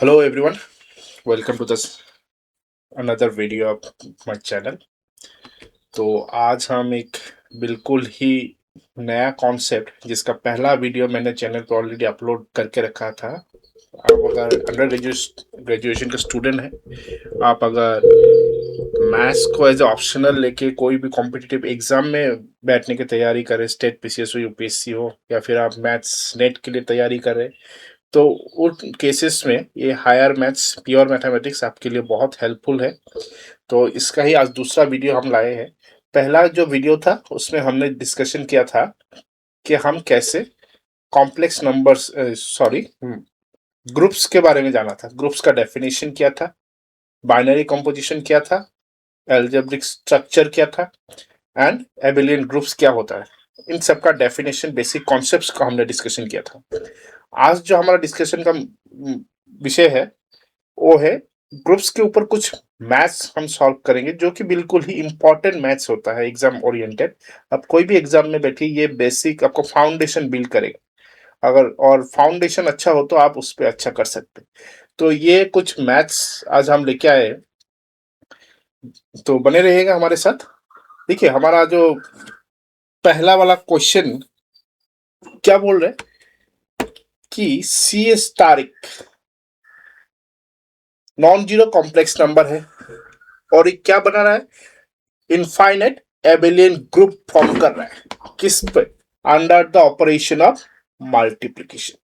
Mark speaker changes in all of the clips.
Speaker 1: Hello everyone, welcome to this another video of my channel। तो आज हम एक बिल्कुल ही नया कॉन्सेप्ट जिसका पहला वीडियो मैंने चैनल पर ऑलरेडी अपलोड करके रखा था। आप अगर अंडर ग्रेजुएशन के स्टूडेंट हैं, आप अगर मैथ्स को एज ऑप्शनल लेके कोई भी कॉम्पिटिटिव एग्जाम में बैठने की तैयारी करें, स्टेट पीसीएस हो यूपीएससी हो, या फिर आप मैथ्स नेट के लिए तैयारी कर रहे हैं, तो उन केसेस में ये हायर मैथ्स प्योर मैथमेटिक्स आपके लिए बहुत हेल्पफुल है। तो इसका ही आज दूसरा वीडियो हम लाए हैं। पहला जो वीडियो था उसमें हमने डिस्कशन किया था कि हम कैसे कॉम्प्लेक्स नंबर्स ग्रुप्स के बारे में जाना था, ग्रुप्स का डेफिनेशन क्या था, बाइनरी कंपोजिशन क्या था, एल्जेब्रिक स्ट्रक्चर क्या था, एंड एबेलियन ग्रुप्स क्या होता है। इन सब का डेफिनेशन, बेसिक कॉन्सेप्ट्स का हमने डिस्कशन किया था। आज जो हमारा डिस्कशन का विषय है वो है ग्रुप्स के ऊपर कुछ मैथ्स हम सॉल्व करेंगे, जो कि बिल्कुल ही इंपॉर्टेंट मैथ्स होता है एग्जाम ओरिएंटेड। अब कोई भी एग्जाम में बैठिए, ये बेसिक आपको फाउंडेशन बिल्ड करेगा। अगर और फाउंडेशन अच्छा हो तो आप उस पर अच्छा कर सकते हैं। तो ये कुछ मैथ्स आज हम लेके आए हैं, तो बने रहिएगा हमारे साथ। देखिए हमारा जो पहला वाला क्वेश्चन क्या बोल रहे हैं कि सी एस तारिक नॉन जीरो कॉम्प्लेक्स नंबर है और ये क्या बना रहा है, इनफाइनाइट एबेलियन ग्रुप फॉर्म कर रहा है। किस पे? Under the operation of multiplication.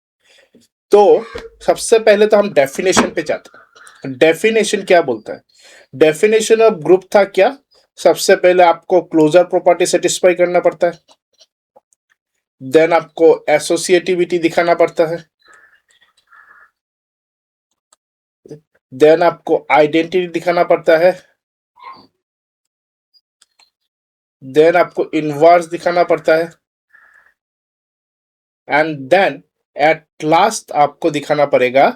Speaker 1: तो सबसे पहले तो हम डेफिनेशन पे जाते हैं। डेफिनेशन क्या बोलता है? डेफिनेशन ऑफ ग्रुप था क्या? सबसे पहले आपको क्लोजर प्रॉपर्टी सेटिस्फाई करना पड़ता है, देन आपको एसोसिएटिविटी दिखाना पड़ता है, देन आपको आइडेंटिटी दिखाना पड़ता है, देन आपको इनवर्स दिखाना पड़ता है, एंड देन एट लास्ट आपको दिखाना पड़ेगा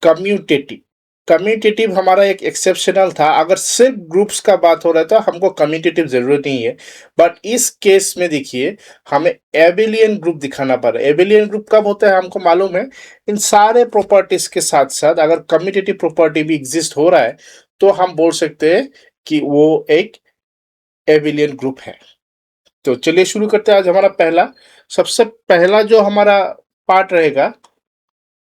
Speaker 1: कम्यूटेटिव। कम्यूटेटिव हमारा एक एक्सेप्शनल था, अगर सिर्फ ग्रुप्स का बात हो रहा है तो हमको कम्यूटेटिव जरूरत नहीं है। बट इस केस में देखिए हमें एबेलियन ग्रुप दिखाना पड़ रहा है। एबेलियन ग्रुप कब होता है हमको मालूम है, इन सारे प्रॉपर्टीज के साथ साथ अगर कम्यूटेटिव प्रॉपर्टी भी एग्जिस्ट हो रहा है तो हम बोल सकते हैं कि वो एक एबेलियन ग्रुप है। तो चलिए शुरू करते हैं। आज हमारा सबसे पहला जो हमारा पार्ट रहेगा,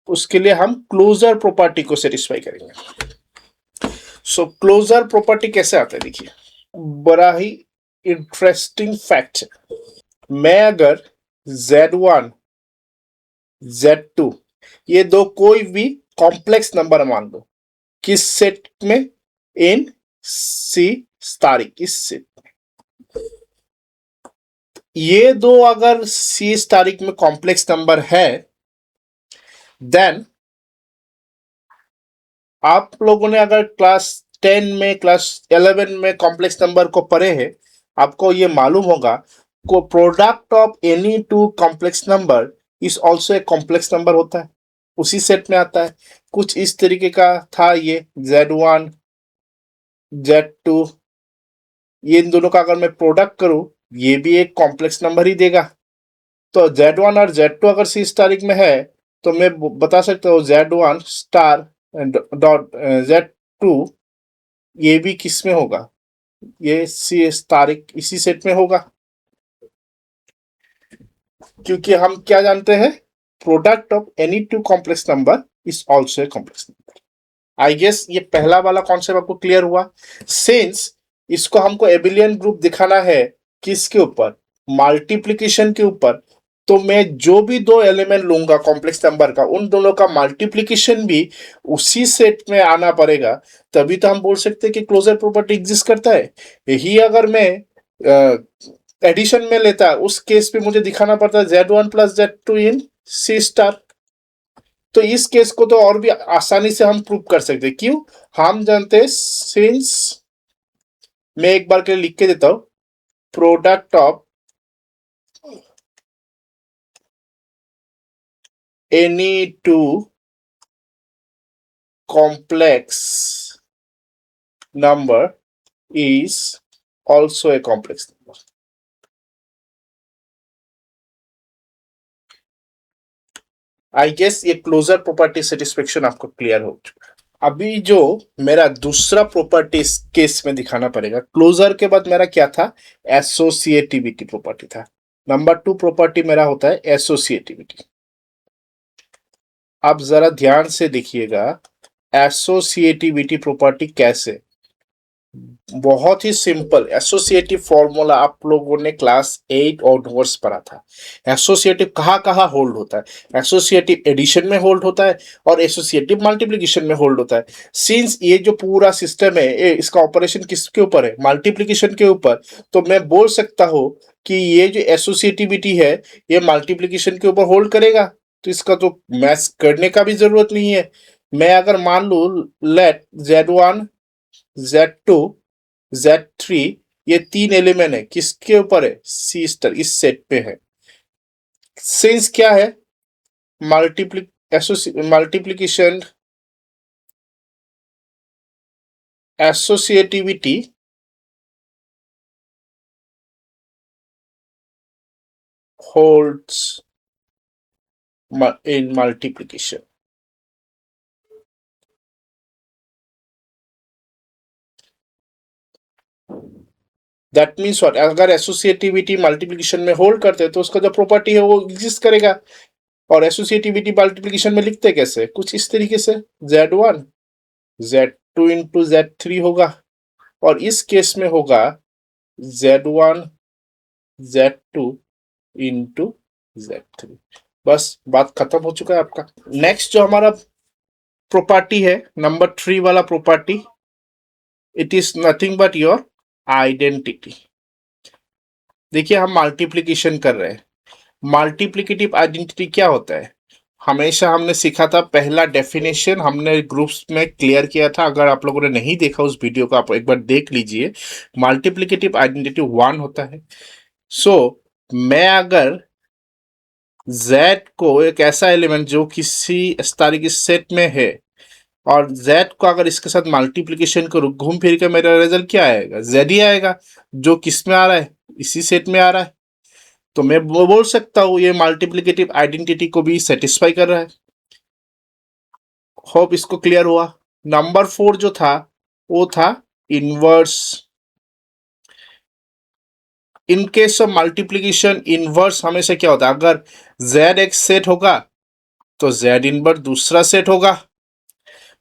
Speaker 1: उसके लिए हम क्लोजर प्रॉपर्टी को सेटिस्फाई करेंगे। सो क्लोजर प्रॉपर्टी कैसे आता है देखिए, बड़ा ही इंटरेस्टिंग फैक्ट है। मैं अगर Z1 Z2 ये दो कोई भी कॉम्प्लेक्स नंबर मान लो, किस सेट में? इन सी तारीख, इस सेट। ये दो अगर सी तारीख में कॉम्प्लेक्स नंबर है, देन आप लोगों ने अगर क्लास 10 में, क्लास 11 में कॉम्प्लेक्स नंबर को पढ़े हैं, आपको ये मालूम होगा को product of any two complex number is also a complex number होता है, उसी सेट में आता है। कुछ इस तरीके का था ये Z1 Z2, ये इन दोनों का अगर मैं प्रोडक्ट करूं, ये भी एक कॉम्प्लेक्स नंबर ही देगा। तो Z1 और Z2 अगर सी तारीख में है तो मैं बता सकता हूँ Z1 स्टार डॉट Z2 ये भी किस में होगा, ये सी एस तारीख इसी सेट में होगा। क्योंकि हम क्या जानते हैं, product of any two complex number is also a complex number. I guess ये पहला वाला कॉन्सेप्ट आपको क्लियर हुआ। सिंस इसको हमको एबिलियन ग्रुप दिखाना है, किसके ऊपर? मल्टीप्लीकेशन के ऊपर। तो मैं जो भी दो एलिमेंट लूंगा कॉम्प्लेक्स नंबर का, उन दोनों का मल्टीप्लीकेशन भी उसी सेट में आना पड़ेगा, तभी तो हम बोल सकते हैं कि क्लोजर प्रॉपर्टी एग्जिस्ट करता है। यही अगर मैं एडिशन में लेता, उस केस पे मुझे दिखाना पड़ता है Z1 प्लस Z2 इन सी स्टार। तो इस केस को तो और भी आसानी से हम प्रूव कर सकते हैं। क्यों? हम जानते हैं सिंस, मैं एक बार के लिए लिख के देता हूं, product of any two complex number is also a complex number. I guess ये क्लोजर प्रॉपर्टी सेटिस्फेक्शन आपको क्लियर हो चुका। अभी जो मेरा दूसरा प्रॉपर्टी इस केस में दिखाना पड़ेगा, क्लोजर के बाद मेरा क्या था, एसोसिएटिविटी प्रॉपर्टी था। नंबर 2 प्रॉपर्टी मेरा होता है एसोसिएटिविटी। आप जरा ध्यान से देखिएगा एसोसिएटिविटी प्रॉपर्टी कैसे, बहुत ही सिंपल एसोसिएटिव फॉर्मूला आप लोगों ने क्लास 8 ऑनवर्ड्स पढ़ा था। एसोसिएटिव कहाँ कहाँ होल्ड होता है, एसोसिएटिव एडिशन में होल्ड होता है और एसोसिएटिव मल्टीप्लिकेशन में होल्ड होता है। सिंस ये जो पूरा सिस्टम है इसका ऑपरेशन किसके ऊपर है, मल्टीप्लिकेशन के ऊपर, तो मैं बोल सकता हूँ कि ये जो एसोसिएटिविटी है ये मल्टीप्लिकेशन के ऊपर होल्ड करेगा, तो इसका तो मैथ्स करने का भी जरूरत नहीं है। मैं अगर मान लू लेट Z1 Z2 Z3 ये 3 एलिमेंट है, किसके ऊपर है, सी स्टार इस सेट पे है। सिंस क्या है, multiplication associativity holds in multiplication। That means what, अगर एसोसिएटिविटी मल्टीप्लिकेशन में होल्ड करते हैं तो उसका जो प्रॉपर्टी है वो एग्जिस्ट करेगा। और एसोसिएटिविटी मल्टीप्लिकेशन में लिखते कैसे, कुछ इस तरीके से Z1 Z2 इंटू Z3 होगा, और इस केस में होगा Z1 Z2 इंटू Z3। बस बात खत्म हो चुका है आपका। नेक्स्ट जो हमारा प्रॉपर्टी है नंबर 3 वाला property, it is nothing but your identity. देखिए हम मल्टीप्लिकेशन कर रहे हैं, मल्टीप्लिकेटिव आइडेंटिटी क्या होता है, हमेशा हमने सीखा था, पहला डेफिनेशन हमने ग्रुप्स में क्लियर किया था। अगर आप लोगों ने नहीं देखा उस वीडियो को आप एक बार देख लीजिए। मल्टीप्लिकेटिव आइडेंटिटी 1 होता है। सो मैं अगर Z को एक ऐसा एलिमेंट जो किसी तारीख के सेट में है और Z को अगर इसके साथ मल्टीप्लिकेशन करूं, घूम फिर के मेरा रिजल्ट क्या आएगा, Z ही आएगा, जो किस में आ रहा है, इसी सेट में आ रहा है। तो मैं वो बोल सकता हूं ये मल्टीप्लिकेटिव आइडेंटिटी को भी सेटिस्फाई कर रहा है। होप इसको क्लियर हुआ। नंबर 4 जो था वो था inverse. In case of multiplication inverse हमेशा क्या होता है, अगर Z एक सेट होगा तो Z इनवर्स दूसरा सेट होगा।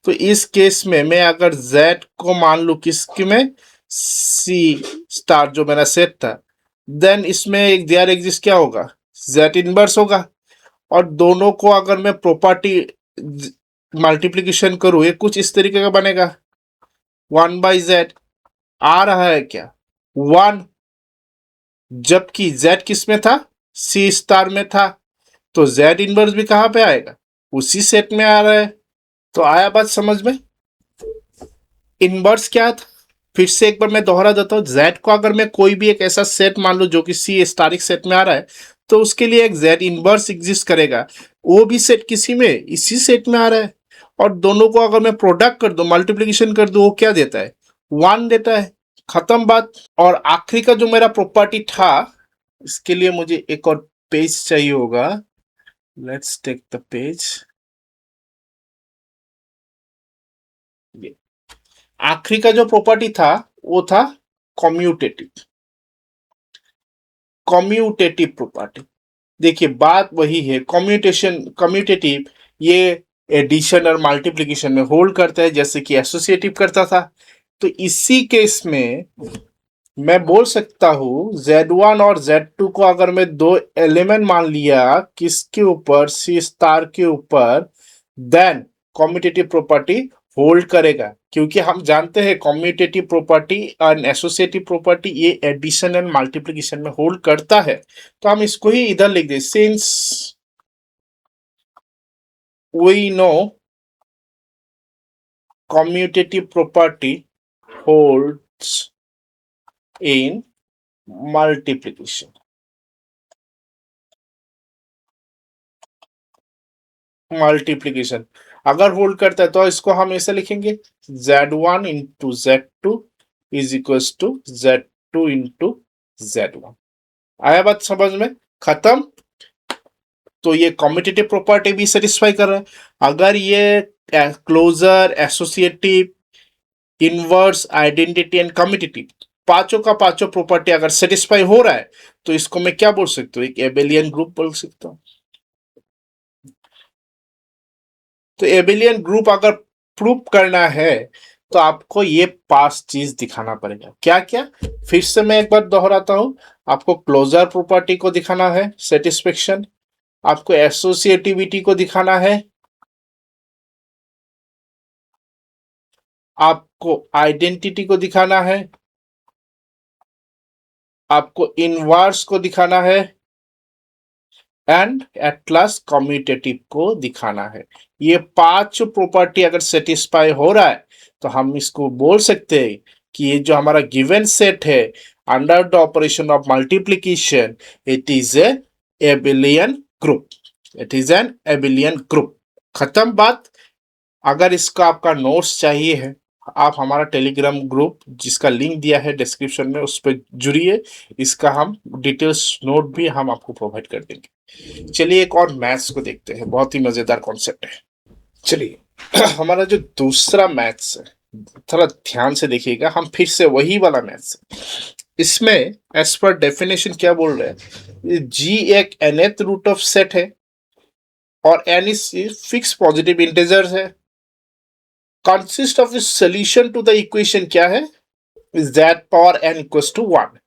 Speaker 1: तो इस केस में मैं अगर Z को मान लू किसकी में, C स्टार जो मेरा सेट था, देन इसमें एक देयर एग्जिस्ट क्या होगा, Z इनवर्स होगा। और दोनों को अगर मैं प्रॉपर्टी मल्टीप्लिकेशन करूं, ये कुछ इस तरीके का बनेगा, 1/Z आ रहा है क्या 1, जबकि Z किस में था, C स्टार में था, तो Z इनवर्स भी कहां पे आएगा, उसी सेट में आ रहा है। तो आया बात समझ में। इनवर्स क्या था, फिर से एक बार मैं दोहरा देता हूं, Z को अगर मैं कोई भी एक ऐसा सेट मान लो जो कि C स्टारिक सेट में आ रहा है, तो उसके लिए एक Z इनवर्स एग्जिस्ट करेगा, वो भी सेट किसी में इसी सेट में आ रहा है। और दोनों को अगर मैं प्रोडक्ट कर दूं, मल्टीप्लिकेशन कर दूं, वो क्या देता है, 1 देता है, खत्म बात। और आखिरी का जो मेरा प्रॉपर्टी था, इसके लिए मुझे एक और पेज चाहिए होगा, लेट्स टेक द पेज। आखिरी का जो प्रॉपर्टी था वो था कम्यूटेटिव। कम्यूटेटिव प्रॉपर्टी, देखिए बात वही है, कम्यूटेटिव ये एडिशन और मल्टीप्लिकेशन में होल्ड करता है जैसे कि एसोसिएटिव करता था। तो इसी केस में मैं बोल सकता हूं Z1 और Z2 को अगर मैं दो एलिमेंट मान लिया किसके ऊपर, C स्टार के ऊपर, देन कम्यूटेटिव प्रॉपर्टी होल्ड करेगा, क्योंकि हम जानते हैं कम्यूटेटिव प्रॉपर्टी और एसोसिएटिव प्रॉपर्टी ये एडिशन एंड मल्टीप्लिकेशन में होल्ड करता है। तो हम इसको ही इधर लिख दें, since we know commutative property holds in multiplication. Multiplication अगर होल्ड करता है तो इसको हम ऐसे लिखेंगे, Z1 into Z2 is equals to Z2 into Z1। आया बात समझ में, खत्म। तो ये कम्यूटेटिव प्रॉपर्टी भी सेटिस्फाई कर रहा है। अगर ये closure, associative, inverse, identity and commutative पांचों का पांचों प्रॉपर्टी अगर सेटिस्फाई हो रहा है तो इसको मैं क्या बोल सकता हूँ, एक एबेलियन ग्रुप बोल सकता हूँ। तो एबेलियन ग्रुप अगर प्रूव करना है तो आपको ये पांच चीज दिखाना पड़ेगा। क्या क्या, फिर से मैं एक बार दोहराता हूं। आपको क्लोजर प्रॉपर्टी को दिखाना है, सेटिस्फेक्शन। आपको एसोसिएटिविटी को दिखाना है, आपको आइडेंटिटी को दिखाना है, आपको इनवर्स को दिखाना है एंड एट लास्ट कम्यूटेटिव को दिखाना है। ये पांच प्रॉपर्टी अगर सेटिस्फाई हो रहा है तो हम इसको बोल सकते हैं कि ये जो हमारा गिवन सेट है under the operation of multiplication, it is a Abelian group. It is an Abelian group. खत्म बात। अगर इसका आपका नोट्स चाहिए है, आप हमारा टेलीग्राम ग्रुप जिसका लिंक दिया है डिस्क्रिप्शन में उस पर जुड़िए। इसका हम डिटेल्स नोट भी हम आपको प्रोवाइड कर देंगे। चलिए एक और मैथ्स को देखते हैं, बहुत ही मजेदार कॉन्सेप्ट है। चलिए हमारा जो दूसरा मैथ्स है, थोड़ा ध्यान से देखिएगा, हम फिर से वही वाला मैथ्स है। इसमें एज पर डेफिनेशन क्या बोल रहे हैं, जी एक nth रूट ऑफ सेट है और n is fix positive integers है। Consist of solution to the equation क्या है, is that power n equals to 1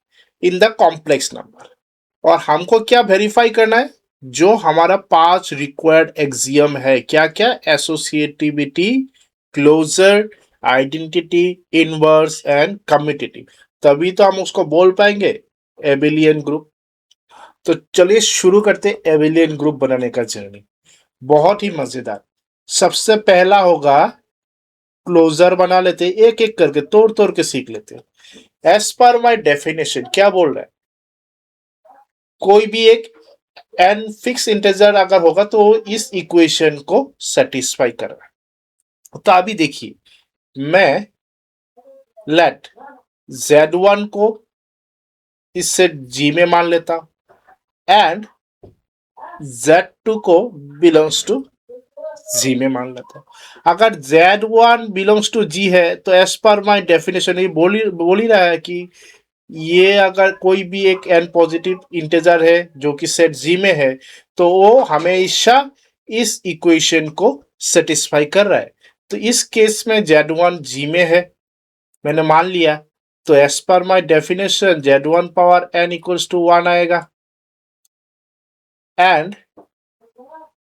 Speaker 1: in the complex number. और हमको क्या वेरीफाई करना है, जो हमारा पांच रिक्वायर्ड एक्सियम है, क्या क्या, associativity, closure, identity, inverse and commutative, तभी तो हम उसको बोल पाएंगे एबेलियन ग्रुप। तो चलिए शुरू करते एबेलियन ग्रुप बनाने का जर्नी। बहुत ही मजेदार। सबसे पहला होगा क्लोजर बना लेते, एक एक करके तोड़ तोड़ के सीख लेते। एज पर माई डेफिनेशन क्या बोल रहा है, कोई भी एक एन फिक्स इंटीजर अगर होगा तो इस इक्वेशन को सेटिस्फाई कर रहा है। तो अभी देखिए, मैं लेट z1 को इससे g में मान लेता एंड z2 को बिलोंग्स टू g में मान लेता हूं। अगर z1 बिलोंग्स टू g है तो एज पर माई डेफिनेशन ये बोल ही रहा है कि ये अगर कोई भी एक n पॉजिटिव इंटीजर है जो कि सेट g में है तो वो हमेशा इस इक्वेशन को सेटिस्फाई कर रहा है। तो इस केस में z1 g में है, मैंने मान लिया। तो as per my definition z1 power n equals to 1 आएगा एंड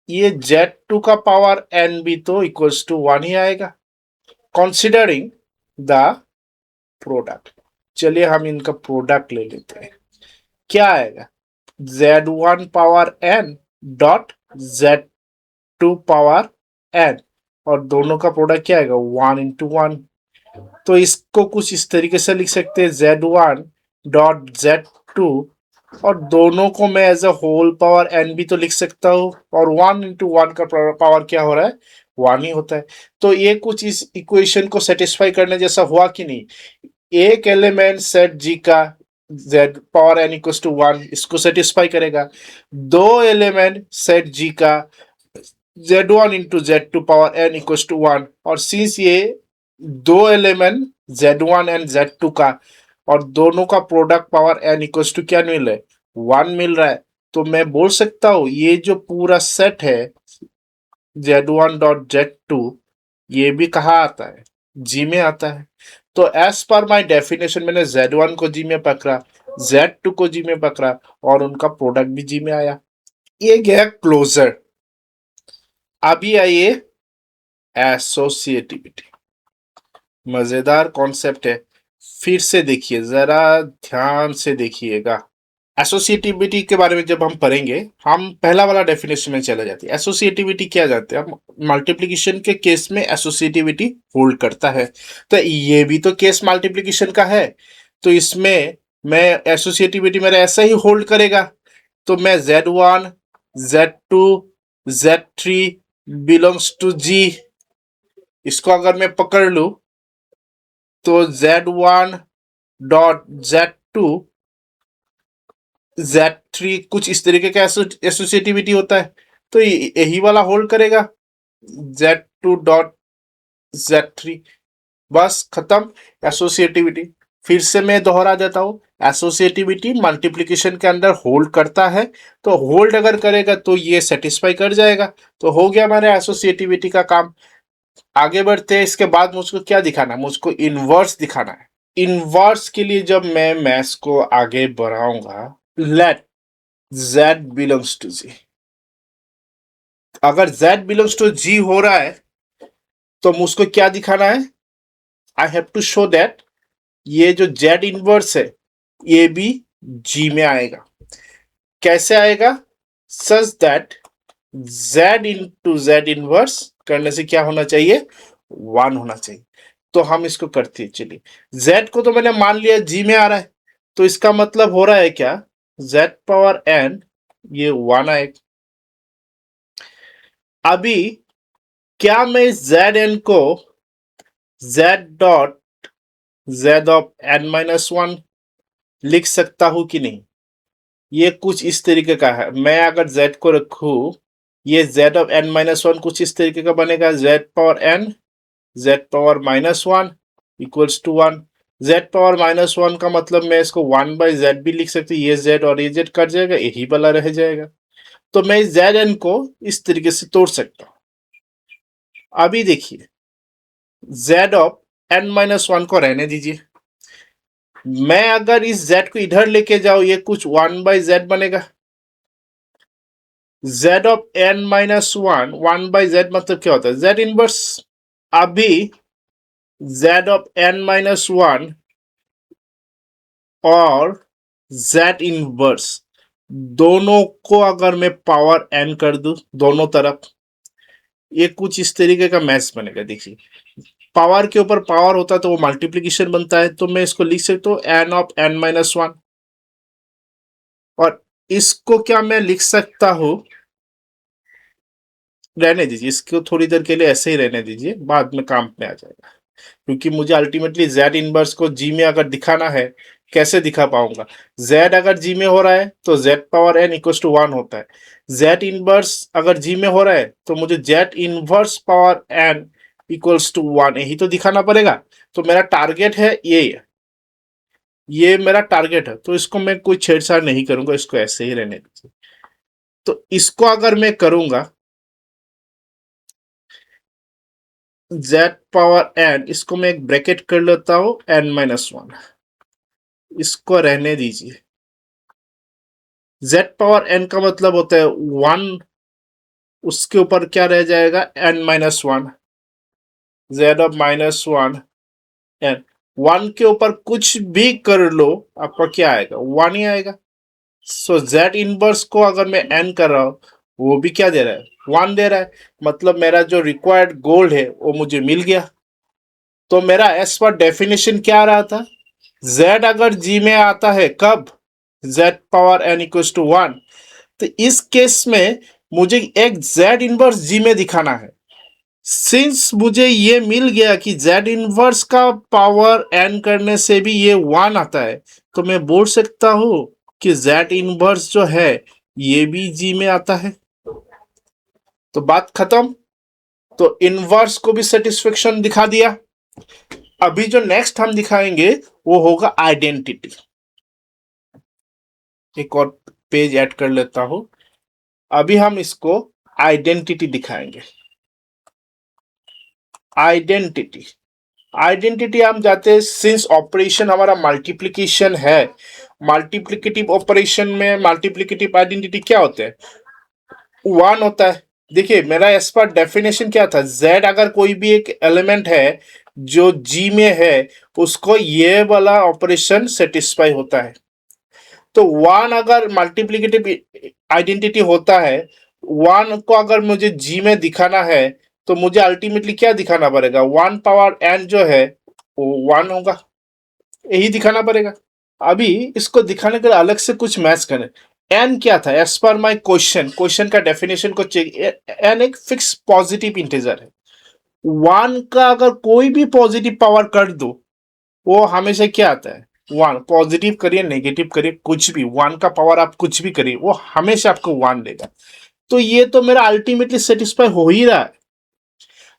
Speaker 1: ये z2 का पावर n भी तो इक्वल्स टू 1 ही आएगा कंसीडरिंग द प्रोडक्ट। चलिए हम इनका प्रोडक्ट ले लेते हैं। क्या आएगा, z1 power n dot z2 power n, और दोनों का प्रोडक्ट क्या आएगा, 1 इंटू 1। तो इसको कुछ इस तरीके से लिख सकते हैं, z1 डॉट z2, और दोनों को मैं as a whole power n भी तो लिख सकता हूँ, और 1 इंटू 1 का पावर क्या हो रहा है, 1 ही होता है। तो ये कुछ इस इक्वेशन को सेटिस्फाई करने जैसा हुआ कि नहीं। एक एलिमेंट सेट g का z power n equals to 1 इसको सेटिस्फाई करेगा। दो एलिमेंट सेट g का z1 into z2 power n equals to 1, और सिंस ये दो एलिमेंट z1 एंड z2 का और दोनों का product power n equals to क्या मिल रहा है, 1 मिल रहा है। तो मैं बोल सकता हूँ ये जो पूरा सेट है z1 डॉट z2, ये भी कहाँ आता है, g में आता है। तो एज पर माई डेफिनेशन मैंने z1 को g में पकड़ा, z2 को g में पकड़ा और उनका प्रोडक्ट भी g में आया। ये गया क्लोजर। अभी आइए एसोसिएटिविटी, मजेदार कॉन्सेप्ट है। फिर से देखिए, जरा ध्यान से देखिएगा। एसोसिएटिविटी के बारे में जब हम पढ़ेंगे, हम पहला वाला डेफिनेशन में चले जाते हैं। एसोसिएटिविटी क्या जानते हैं हम, मल्टीप्लिकेशन के केस में एसोसिएटिविटी होल्ड करता है। तो ये भी तो केस मल्टीप्लिकेशन का है, तो इसमें मैं एसोसिएटिविटी मेरा ऐसा ही होल्ड करेगा। तो मैं z1 z2 z3 belongs to g, इसको अगर मैं पकड़ लू तो z1 डॉट z2 Z3 कुछ इस तरीके का एसोसिएटिविटी होता है, तो यही वाला होल्ड करेगा Z2 डॉट Z3, बस खत्म एसोसिएटिविटी। फिर से मैं दोहरा देता हूं, एसोसिएटिविटी मल्टीप्लिकेशन के अंदर होल्ड करता है, तो होल्ड अगर करेगा तो ये सेटिस्फाई कर जाएगा, तो हो गया हमारे एसोसिएटिविटी का काम। आगे बढ़ते हैं, इसके बाद मुझको क्या दिखाना है, मुझको इनवर्स दिखाना है। इनवर्स के लिए जब मैं मैथ्स को आगे बढ़ाऊंगा, let z belongs to g, अगर z बिलोंग्स टू g हो रहा है तो मुझको क्या दिखाना है, I have to show that ये जो z इनवर्स है ये भी g में आएगा। कैसे आएगा, such that z into z inverse करने से क्या होना चाहिए, 1 होना चाहिए। तो हम इसको करते हैं, चलिए z को तो मैंने मान लिया g में आ रहा है, तो इसका मतलब हो रहा है क्या, z पावर n ये 1 आएगा। अभी क्या मैं zn को z dot z of n minus 1 लिख सकता हूं कि नहीं, ये कुछ इस तरीके का है। मैं अगर z को रखूं, ये z ऑफ n माइनस 1 कुछ इस तरीके का बनेगा, z power n z power minus 1 equals to 1। z power minus 1 का मतलब मैं इसको 1 बाई z भी लिख सकती हूँ, ये z और ये z कट जाएगा, यही वाला रह जाएगा। तो मैं zn को इस तरीके से तोड़ सकता हूं। अभी देखिए z ऑफ n माइनस 1 को रहने दीजिए, मैं अगर इस z को इधर लेके जाऊं, ये कुछ 1 बाई z बनेगा। z of n minus 1 by z मतलब क्या होता है, z इनवर्स। अभी z ऑफ n माइनस 1 और z इनवर्स दोनों को अगर मैं पावर n कर दूं दोनों तरफ, ये कुछ इस तरीके का मैथ्स बनेगा। देखिए पावर के ऊपर पावर होता है तो वो मल्टीप्लीकेशन बनता है, तो मैं इसको लिख सकता हूँ n ऑफ n माइनस 1, और इसको क्या मैं लिख सकता हूं, रहने दीजिए इसको थोड़ी देर के लिए ऐसे ही रहने दीजिए, बाद में काम में आ जाएगा, क्योंकि मुझे अल्टीमेटली z इनवर्स को g में अगर दिखाना है, कैसे दिखा पाऊंगा, z अगर g में हो रहा है तो z power n equal to 1 होता है, z इनवर्स अगर g में हो रहा है तो मुझे z inverse power n equals to 1 यही तो दिखाना पड़ेगा। तो मेरा टारगेट है ये मेरा टारगेट है, तो इसको मैं कोई छेड़छाड़ नहीं करूंगा, इसको ऐसे ही रहने दीजिए। तो इसको अगर मैं करूंगा z पावर n, इसको मैं एक ब्रैकेट कर लेता हूं n माइनस 1, इसको रहने दीजिए। z पावर n का मतलब होता है 1, उसके ऊपर क्या रह जाएगा n minus 1, z of minus 1 n, 1 के ऊपर कुछ भी कर लो आपका क्या आएगा, 1 ही आएगा। सो z इनवर्स को अगर मैं n कर रहा हूं, वो भी क्या दे रहा है, 1 दे रहा है, मतलब मेरा जो रिक्वायर्ड गोल है वो मुझे मिल गया। तो मेरा एस पर डेफिनेशन क्या आ रहा था, z अगर g में आता है कब, z power n equal to 1, तो इस केस में मुझे एक z इनवर्स g में दिखाना है। सिंस मुझे ये मिल गया कि z इनवर्स का पावर n करने से भी ये 1 आता है, तो मैं बोल सकता हूं कि z इनवर्स जो है ये भी g में आता है। तो बात खत्म, तो इनवर्स को भी सेटिस्फेक्शन दिखा दिया। अभी जो नेक्स्ट हम दिखाएंगे वो होगा आइडेंटिटी। एक और पेज ऐड कर लेता हूं, अभी हम इसको आइडेंटिटी दिखाएंगे। आइडेंटिटी हम जाते हैं, सिंस ऑपरेशन हमारा मल्टीप्लिकेशन है, मल्टीप्लिकेटिव ऑपरेशन में मल्टीप्लिकेटिव आइडेंटिटी क्या होता है, 1 होता है। देखिए मेरा एस पर डेफिनेशन क्या था, z अगर कोई भी एक एलिमेंट है जो g में है उसको ये वाला ऑपरेशन सेटिस्फाई होता है। तो 1 अगर मल्टीप्लिकेटिव आइडेंटिटी होता है, 1 को अगर मुझे g में दिखाना है तो मुझे अल्टीमेटली क्या दिखाना पड़ेगा, 1 पावर n जो है वो 1 होगा, यही दिखाना पड़ेगा। अभी इसको दिखाने के लिए अलग से कुछ मैच करें। n क्या था, एज पर माई क्वेश्चन का डेफिनेशन को चेक, n एक फिक्स पॉजिटिव इंटीजर है। 1 का अगर कोई भी पॉजिटिव पावर कर दो वो हमेशा क्या आता है, वन, पॉजिटिव करिए नेगेटिव करिए कुछ भी, वन का पावर आप कुछ भी करिए वो हमेशा आपको वन देगा। तो ये तो मेरा अल्टीमेटली सेटिस्फाई हो ही रहा है।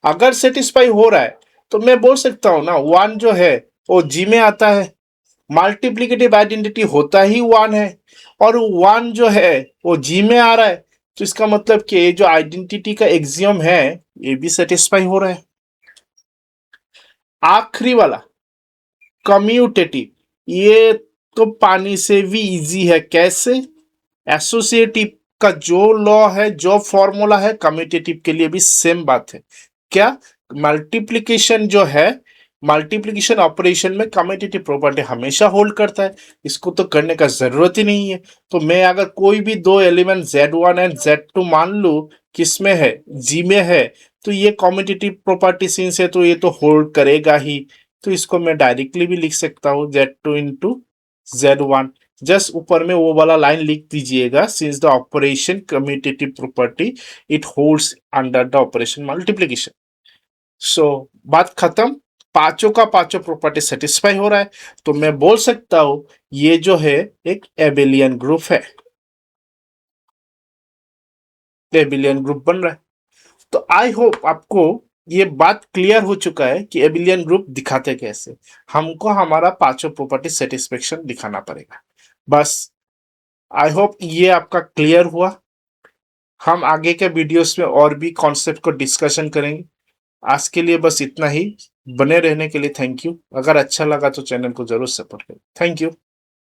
Speaker 1: अगर सेटिस्फाई हो रहा है तो मैं बोल सकता हूं ना वन जो है वो जी में आता है, मल्टीप्लिकेटिव आइडेंटिटी होता ही वन है, और वन जो है वो जी में आ रहा है, तो इसका मतलब कि जो आइडेंटिटी का एक्सियम है ये भी सेटिस्फाई हो रहा है। आखिरी वाला कम्यूटेटिव, ये तो पानी से भी इजी है। कैसे? एसोसिएटिव का जो लॉ है, जो फॉर्मूला है, कम्यूटेटिव के लिए भी सेम बात है। क्या? मल्टीप्लिकेशन जो है, मल्टीप्लिकेशन ऑपरेशन में कम्यूटेटिव प्रॉपर्टी हमेशा होल्ड करता है, इसको तो करने का जरूरत ही नहीं है। तो मैं अगर कोई भी दो एलिमेंट Z1 एंड Z2 मान लू किसमें है, जी में है, तो ये कम्यूटेटिव प्रॉपर्टी सिंस है तो ये तो होल्ड करेगा ही। तो इसको मैं डायरेक्टली भी लिख सकता हूँ Z2 इंटू Z1। जस्ट ऊपर में वो वाला लाइन लिख दीजिएगा, since the operation commutative property it holds under the operation multiplication. So बात खत्म, पांचों का पांचों प्रॉपर्टी सेटिस्फाई हो रहा है, तो मैं बोल सकता हूं ये जो है एक एबेलियन ग्रुप है, एबेलियन ग्रुप बन रहा है। तो आई होप आपको ये बात क्लियर हो चुका है कि एबेलियन ग्रुप दिखाते कैसे। हमको हमारा पांचों प्रॉपर्टी सेटिस्फेक्शन दिखाना पड़ेगा बस। आई होप ये आपका क्लियर हुआ। हम आगे के वीडियोस में और भी कॉन्सेप्ट को डिस्कशन करेंगे। आज के लिए बस इतना ही। बने रहने के लिए थैंक यू। अगर अच्छा लगा तो चैनल को जरूर सपोर्ट करें। Thank you.